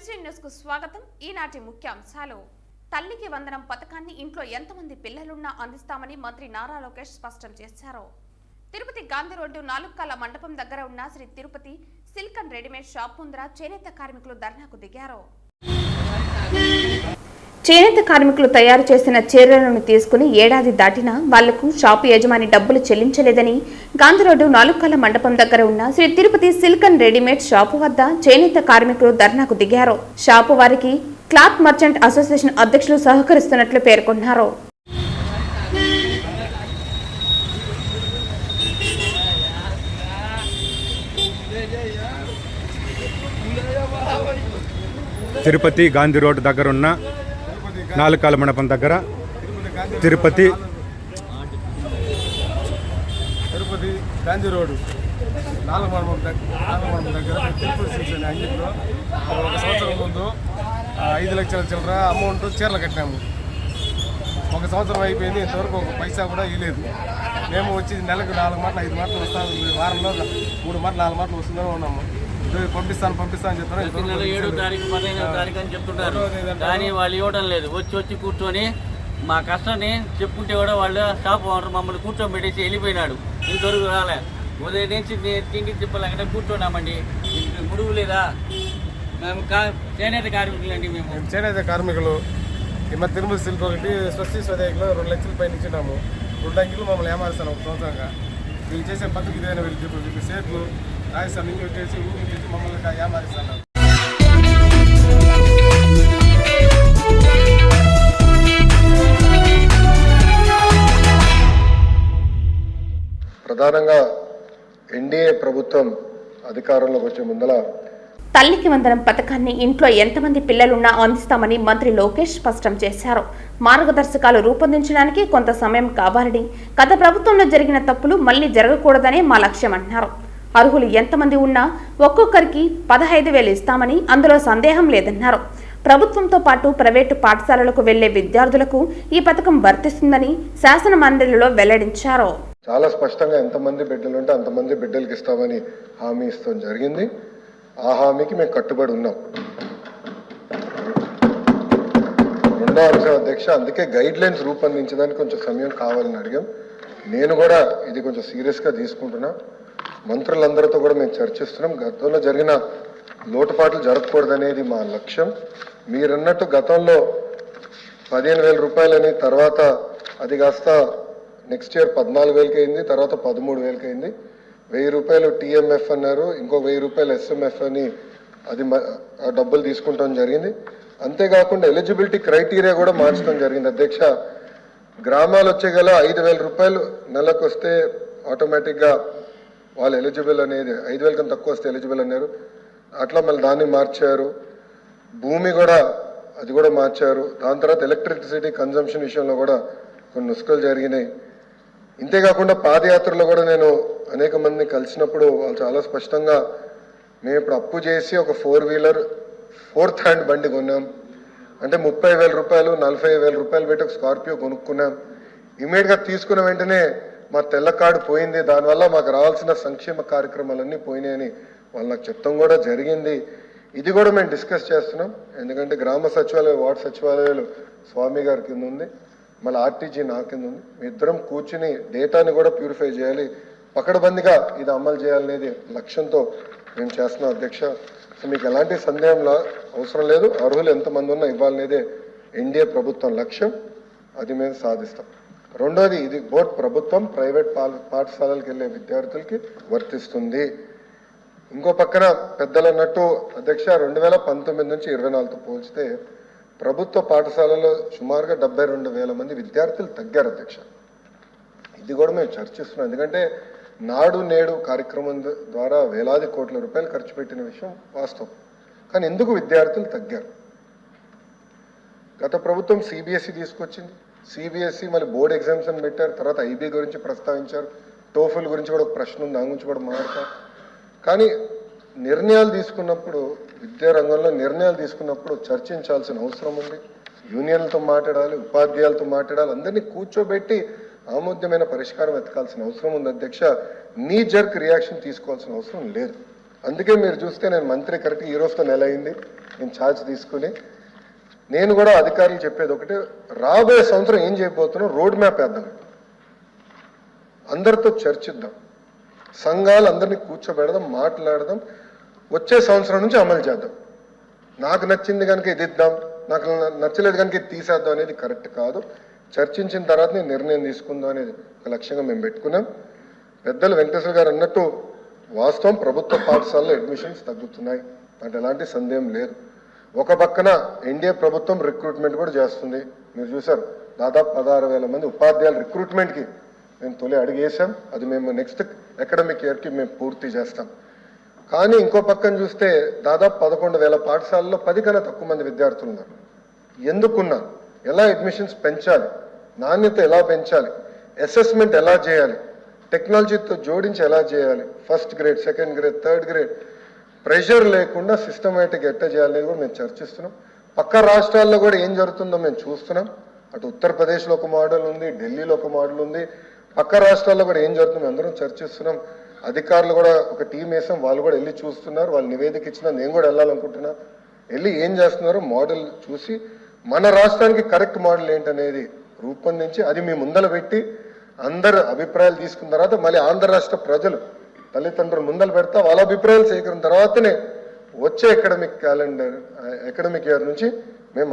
MC news కు స్వాగతం. ఈనాటి ముఖ్యాంశాలు. తల్లికి వందనం పథకాన్ని ఇంట్లో ఎంతమంది పిల్లలున్నా అందిస్తామని మంత్రి నారా లోకేష్ స్పష్టం చేశారు. తిరుపతి గాంధీ రోడ్డు 4 కాల మండపం దగ్గర ఉన్న Sri Tirupati silk and readymade shop ముందర చేనేత కార్మికులు ధర్నాకు దిగారు. చేనేత కార్మికులు తయారు చేసిన చీరలను తీసుకుని ఏడాది దాటినా వాళ్లకు షాపు యజమాని డబ్బులు చెల్లించలేదని గాంధీ రోడ్డు 4 కాల మండపం దగ్గర ఉన్న Sri Tirupati silk and readymade shop వద్ద చేనేత కార్మికులు ధర్నాకు దిగారు. షాపు వారికి క్లాత్ మర్చెంట్ అసోసియేషన్ అధ్యక్షులు సహకరిస్తున్నట్లు పేర్కొన్నారు. తిరుపతి గాంధీ రోడ్డు దగ్గర ఉన్న 4 కాల మండపం దగ్గర తిరుపతి గాంధీ రోడ్డు 4 మండపం దగ్గర తిరుపతి సిల్క్స్ అనే అంగడిలో 1 సంవత్సరం ముందు 5 లక్షల చిల్లర అమౌంట్ చీరలు కట్టాము. 1 సంవత్సరం అయిపోయింది, ఇంతవరకు 1 పైసా కూడా ఇవ్వలేదు. మేము వచ్చి నెలకు 4 మాటలు 5 మాటలు వస్తాము, వారంలో 3 మాటలు 4 మాటలు వస్తుందని ఉన్నాము. పంపిస్తాను అని చెప్తాను. 7వ తారీఖు 15వ తారీఖు అని చెప్తుంటారు, కానీ వాళ్ళు ఇవ్వడం లేదు. వచ్చి కూర్చొని మా కష్టాన్ని చెప్పుకుంటే కూడా వాళ్ళు షాప్ ఓనర్ మమ్మల్ని కూర్చోబెట్టేసి వెళ్ళిపోయినాడు. ఇంతవరకు రాలే. ఉదయం నుంచి తిండి తిప్పలేకుండా కూర్చోన్నామండి. ముడుగు లేదా? మేము చేనేత కార్మికులు అండి. మేము చేనేత కార్మికులు ఈ మధ్య తిరుమల సిల్క్ ఒకటి స్వస్తి స్వదేశంలో 2 లక్షల పైన ఇచ్చినాము. 2 అంకెలు మమ్మల్ని ఏమారుస్తాను 1 సంవత్సరంగా. వీళ్ళు చేసే పద్ధతి ఇదైనా వీళ్ళు సేట్లు రాజస్థాన్ నుంచి వచ్చేసి ఊరి నుంచి మమ్మల్ని ఏమారుస్తాను. ప్రధానంగా ఎన్డీఏ ప్రభుత్వం అధికారంలోకి వచ్చే ముందల తల్లికి వందనం పథకాన్ని ఇంట్లో ఎంతమంది పిల్లలున్నా అందిస్తామని మంత్రి లోకేష్ స్పష్టం చేశారు. మార్గదర్శకాలు రూపొందించడానికి కొంత సమయం కావాలని, గత ప్రభుత్వంలో జరిగిన తప్పులు మళ్లీ జరగకూడదనే మా లక్ష్యం అన్నారు. అర్హులు ఎంతమంది ఉన్నా ఒక్కొక్కరికి 15,000 ఇస్తామని అందులో సందేహం లేదన్నారు. ప్రభుత్వంతో పాటు ప్రైవేటు పాఠశాలలకు వెళ్లే విద్యార్థులకు ఈ పథకం వర్తిస్తుందని శాసన మండలిలో వెల్లడించారు. చాలా స్పష్టంగా ఎంతమంది బిడ్డలు ఉంటే అంతమంది బిడ్డలకి ఇస్తామని హామీ ఇస్తాం జరిగింది. ఆ హామీకి మేము కట్టుబడి ఉన్నాం. రెండో అంశం అధ్యక్ష, అందుకే గైడ్ లైన్స్ రూపొందించడానికి కొంచెం సమయం కావాలని అడిగాం. నేను కూడా ఇది కొంచెం సీరియస్గా తీసుకుంటున్నా. మంత్రులందరితో కూడా మేము చర్చిస్తున్నాం. గతంలో జరిగిన లోటుపాట్లు జరగకూడదనేది మా లక్ష్యం. మీరన్నట్టు గతంలో 15,000 రూపాయలని, తర్వాత అది కాస్త నెక్స్ట్ ఇయర్ 14,000కి అయింది, తర్వాత 13,000కి అయింది. 1,000 రూపాయలు టీఎంఎఫ్ అన్నారు, ఇంకో 1,000 రూపాయలు ఎస్ఎంఎఫ్ అని అది డబ్బులు తీసుకుంటాం జరిగింది. అంతేకాకుండా ఎలిజిబిలిటీ క్రైటీరియా కూడా మార్చడం జరిగింది అధ్యక్ష. గ్రామాలు వచ్చే గల 5,000 రూపాయలు నెలకు వస్తే ఆటోమేటిక్గా వాళ్ళు ఎలిజిబుల్ అనేది, 5,000 కన్నా తక్కువ వస్తే ఎలిజిబుల్ అన్నారు. అట్లా మళ్ళీ దాన్ని మార్చారు. భూమి కూడా అది కూడా మార్చారు. దాని తర్వాత ఎలక్ట్రిసిటీ కన్జంప్షన్ విషయంలో కూడా కొన్ని నుస్ఖలు జరిగినాయి. ఇంతేకాకుండా పాదయాత్రలో కూడా నేను అనేక మందిని కలిసినప్పుడు వాళ్ళు చాలా స్పష్టంగా, మేము ఇప్పుడు అప్పు చేసి ఒక 4 వీలర్ 4th హ్యాండ్ బండి కొన్నాం అంటే 30,000 రూపాయలు 40,000 రూపాయలు పెట్టి ఒక స్కార్పియో కొనుక్కున్నాం. ఇమీడియట్గా తీసుకున్న వెంటనే మా తెల్ల కార్డు పోయింది, దానివల్ల మాకు రావాల్సిన సంక్షేమ కార్యక్రమాలన్నీ పోయినాయని వాళ్ళు నాకు చెప్తాం కూడా జరిగింది. ఇది కూడా మేము డిస్కస్ చేస్తున్నాం. ఎందుకంటే గ్రామ సచివాలయం, వార్డు సచివాలయాలు స్వామి గారి కింద ఉంది, మళ్ళీ ఆర్టీజీ నా కింద ఉంది. మీ ఇద్దరం కూర్చుని డేటాని కూడా ప్యూరిఫై చేయాలి, పకడ్బందీగా ఇది అమలు చేయాలనేది లక్ష్యంతో మేము చేస్తున్నాం అధ్యక్ష. సో మీకు ఎలాంటి సందేహం అవసరం లేదు. అర్హులు ఎంతమంది ఉన్నా ఇవ్వాలనేదే ఎన్డీఏ ప్రభుత్వం లక్ష్యం. అది మేము సాధిస్తాం. రెండోది, ఇది బోర్డు ప్రభుత్వం ప్రైవేట్ పాఠశాలలకు వెళ్ళే విద్యార్థులకి వర్తిస్తుంది. ఇంకో పక్కన పెద్దలు అన్నట్టు అధ్యక్ష, 2019 నుంచి 24తో పోల్చితే ప్రభుత్వ పాఠశాలలో సుమారుగా 72,000 మంది విద్యార్థులు తగ్గారు అధ్యక్ష. ఇది కూడా మేము చర్చిస్తున్నాం. ఎందుకంటే నాడు నేడు కార్యక్రమం ద్వారా వేలాది కోట్ల రూపాయలు ఖర్చు పెట్టిన విషయం వాస్తవం. కానీ ఎందుకు విద్యార్థులు తగ్గారు? గత ప్రభుత్వం సిబిఎస్ఈ తీసుకొచ్చింది, సిబిఎస్ఈ మళ్ళీ బోర్డు ఎగ్జామ్స్ అని పెట్టారు, తర్వాత ఐబీ గురించి ప్రస్తావించారు, టోఫుల్ గురించి కూడా ఒక ప్రశ్న ఉంది, దాని గురించి కూడా మాట్లాడతారు. కానీ నిర్ణయాలు తీసుకున్నప్పుడు, విద్యారంగంలో నిర్ణయాలు తీసుకున్నప్పుడు చర్చించాల్సిన అవసరం ఉంది. యూనియన్లతో మాట్లాడాలి, ఉపాధ్యాయులతో మాట్లాడాలి, అందరినీ కూర్చోబెట్టి ఆమోద్యమైన పరిష్కారం వెతకాల్సిన అవసరం ఉంది అధ్యక్ష. నీ జర్క్ రియాక్షన్ తీసుకోవాల్సిన అవసరం లేదు. అందుకే మీరు చూస్తే నేను మంత్రి కరెక్ట్ ఈ రోజుతో నెల అయింది. నేను ఛార్జ్ తీసుకుని నేను కూడా అధికారులు చెప్పేది ఒకటే, రాబోయే సంవత్సరం ఏం చేయబోతున్నాం రోడ్ మ్యాప్ వేద్దాం, అందరితో చర్చిద్దాం, సంఘాలు అందరినీ కూర్చోబెడదాం, మాట్లాడదాం, వచ్చే సంవత్సరం నుంచి అమలు చేద్దాం. నాకు నచ్చింది కనుక ఇది ఇద్దాం, నాకు నచ్చలేదు కనుక ఇది తీసేద్దాం అనేది కరెక్ట్ కాదు. చర్చించిన తర్వాత నేను నిర్ణయం తీసుకుందాం అనేది ఒక లక్ష్యంగా మేము పెట్టుకున్నాం. పెద్దలు వెంకటేశ్వర గారు అన్నట్టు వాస్తవం, ప్రభుత్వ పాఠశాలలో అడ్మిషన్స్ తగ్గుతున్నాయి, అంటే ఎలాంటి సందేహం లేదు. ఒక పక్కన ఎన్డీఏ ప్రభుత్వం రిక్రూట్మెంట్ కూడా చేస్తుంది. మీరు చూసారు, దాదాపు 16,000 మంది ఉపాధ్యాయుల రిక్రూట్మెంట్కి మేము తొలి అడిగేసాం. అది మేము నెక్స్ట్ అకాడమిక్ ఇయర్కి మేము పూర్తి చేస్తాం. కానీ ఇంకో పక్కన చూస్తే దాదాపు 11,000 పాఠశాలలో 10 కన్నా తక్కువ మంది విద్యార్థులు ఉన్నారు. ఎందుకున్నారు, ఎలా అడ్మిషన్స్ పెంచాలి, నాణ్యత ఎలా పెంచాలి, అసెస్మెంట్ ఎలా చేయాలి, టెక్నాలజీతో జోడించి ఎలా చేయాలి, first grade, second grade, third grade pressure లేకుండా సిస్టమేటిక్ ఎట్లా చేయాలనేది కూడా మేము చర్చిస్తున్నాం. పక్క రాష్ట్రాల్లో కూడా ఏం జరుగుతుందో మేము చూస్తున్నాం. అటు ఉత్తరప్రదేశ్లో ఒక మోడల్ ఉంది, ఢిల్లీలో ఒక మోడల్ ఉంది, పక్క రాష్ట్రాల్లో కూడా ఏం జరుగుతుందో అందరం చర్చిస్తున్నాం. అధికారులు కూడా ఒక టీం వేసాం, వాళ్ళు కూడా వెళ్ళి చూస్తున్నారు. వాళ్ళు నివేదిక ఇచ్చినా నేను కూడా వెళ్ళాలనుకుంటున్నా. వెళ్ళి ఏం చేస్తున్నారో మోడల్ చూసి మన రాష్ట్రానికి కరెక్ట్ మోడల్ ఏంటనేది రూపొందించి అది మీ ముందర పెట్టి అందరు అభిప్రాయాలు తీసుకున్న తర్వాత మళ్ళీ ఆంధ్ర రాష్ట్ర ప్రజలు తల్లిదండ్రులు ముందలు పెడతా వాళ్ళ అభిప్రాయాలు సేకరణ తర్వాతనే వచ్చే అకాడమిక్ ఇయర్ నుంచి మేము